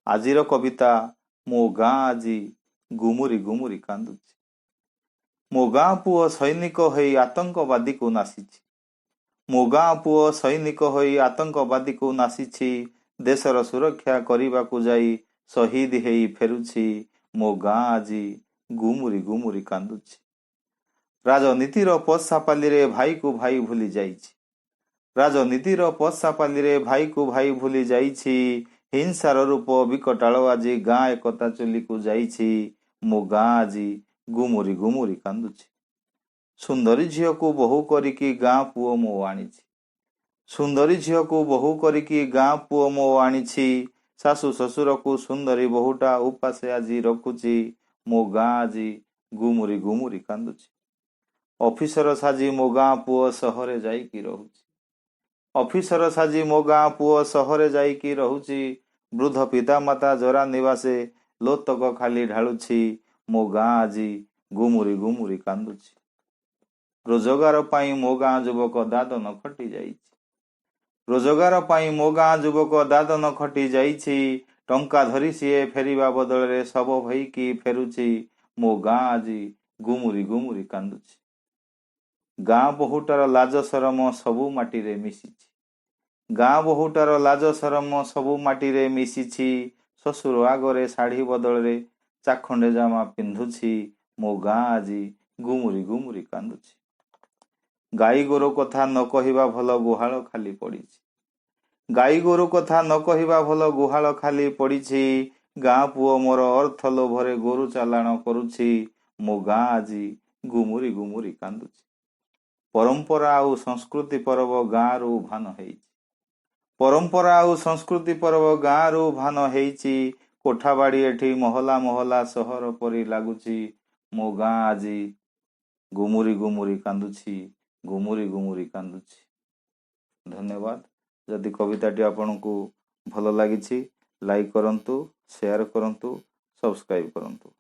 ଆଜିର କବିତା ମୋ ଗାଁ ଆଜି ଗୁମୁରି ଗୁମୁରି କାନ୍ଦୁଛି। ମୋ ଗାଁ ପୁଅ ସୈନିକ ହୋଇ ଆତଙ୍କବାଦୀକୁ ନାସିଛି। ମୋ ଗାଁ ପୁଅ ସୈନିକ ହୋଇ ଆତଙ୍କବାଦୀକୁ ନାସିଛି। ଦେଶର ସୁରକ୍ଷା କରିବାକୁ ଯାଇ ଶହୀଦ ହେଇ ଫେରୁଛି। ମୋ ଗାଁ ଆଜି ଗୁମୁରି ଗୁମୁରି କାନ୍ଦୁଛି। ରାଜନୀତିର ପଶାପାଲିରେ ଭାଇକୁ ଭାଇ ଭୁଲି ଯାଇଛି। ରାଜନୀତିର ପଶାପାଲିରେ ଭାଇକୁ ଭାଇ ଭୁଲି ଯାଇଛି। ହିଂସାର ରୂପ ବିକଟାଳ ଆଜି ଗାଁ ଏକତା ଚୁଲିକୁ ଯାଇଛି। ମୋ ଗାଁ ଆଜି ଗୁମୁରି ଗୁମୁରି କାନ୍ଦୁଛି। ସୁନ୍ଦରୀ ଝିଅକୁ ବୋହୂ କରିକି ଗାଁ ପୁଅ ମୋ ଆଣିଛି। ସୁନ୍ଦରୀ ଝିଅକୁ ବୋହୂ କରିକି ଗାଁ ପୁଅ ମୋ ଆଣିଛି। ଶାଶୁ ଶ୍ୱଶୁରକୁ ସୁନ୍ଦରୀ ବୋହୂଟା ଉପାସେ ଆଜି ରଖୁଛି। ମୋ ଗାଁ ଆଜି ଗୁମୁରି ଗୁମୁରି କାନ୍ଦୁଛି। ଅଫିସର ସାଜି ମୋ ଗାଁ ପୁଅ ସହରେ ଯାଇକି ରହୁଛି। ଅଫିସର ସାଜି ମୋ ଗାଁ ପୁଅ ସହରେ ଯାଇକି ରହୁଛି। ବୃଦ୍ଧ ପିତାମାତା ଜରା ନିବାସେ ଲୋତକ ଖାଲି ଢାଳୁଛି। ମୋ ଗାଁ ଆଜି ଗୁମୁରି ଗୁମୁରି କାନ୍ଦୁଛି। ରୋଜଗାର ପାଇଁ ମୋ ଗାଁ ଯୁବକ ଦାଦନ ଖଟି ଯାଇଛି। ରୋଜଗାର ପାଇଁ ମୋ ଗାଁ ଯୁବକ ଦାଦନ ଖଟି ଯାଇଛି। ଟଙ୍କା ଧରି ସିଏ ଫେରିବା ବଦଳରେ ଶବ ହୋଇକି ଫେରୁଛି। ମୋ ଗାଁ ଆଜି ଗୁମୁରି ଗୁମୁରି କାନ୍ଦୁଛି। ଗାଁ ବୋହୂଟାର ଲାଜ ସରମ ସବୁ ମାଟିରେ ମିଶିଛି। ଗାଁ ବୋହୂଟାର ଲାଜ ସରମ ସବୁ ମାଟିରେ ମିଶିଛି। ଶ୍ୱଶୁର ଆଗରେ ଶାଢ଼ୀ ବଦଳରେ ଚାଖଣ୍ଡେ ଜାମା ପିନ୍ଧୁଛି। ମୋ ଗାଁ ଆଜି ଗୁମୁରି ଗୁମୁରି କାନ୍ଦୁଛି। ଗାଈ ଗୋରୁ କଥା ନ କହିବା ଭଲ ଗୁହାଳ ଖାଲି ପଡ଼ିଛି। ଗାଈ ଗୋରୁ କଥା ନ କହିବା ଭଲ ଗୁହାଳ ଖାଲି ପଡ଼ିଛି। ଗାଁ ପୁଅ ମୋର ଅର୍ଥ ଲୋଭରେ ଗୋରୁ ଚାଲାଣ କରୁଛି। ମୋ ଗାଁ ଆଜି ଗୁମୁରି ଗୁମୁରି କାନ୍ଦୁଛି। ପରମ୍ପରା ଆଉ ସଂସ୍କୃତି ପର୍ବ ଗାଁରୁ ଉଭାନ ହେଇଛି। ପରମ୍ପରା ଆଉ ସଂସ୍କୃତି ପର୍ବ ଗାଁରୁ ଉଭାନ ହେଇଛି। କୋଠାବାଡ଼ି ଏଠି ମହଲା ମହଲା ସହର ପରି ଲାଗୁଛି। ମୋ ଗାଁ ଆଜି ଗୁମୁରି ଗୁମୁରି କାନ୍ଦୁଛି। ଗୁମୁରି ଗୁମୁରି କାନ୍ଦୁଛି। ଧନ୍ୟବାଦ। ଯଦି କବିତାଟି ଆପଣଙ୍କୁ ଭଲ ଲାଗିଛି ଲାଇକ୍ କରନ୍ତୁ, ସେୟାର କରନ୍ତୁ, ସବସ୍କ୍ରାଇବ୍ କରନ୍ତୁ।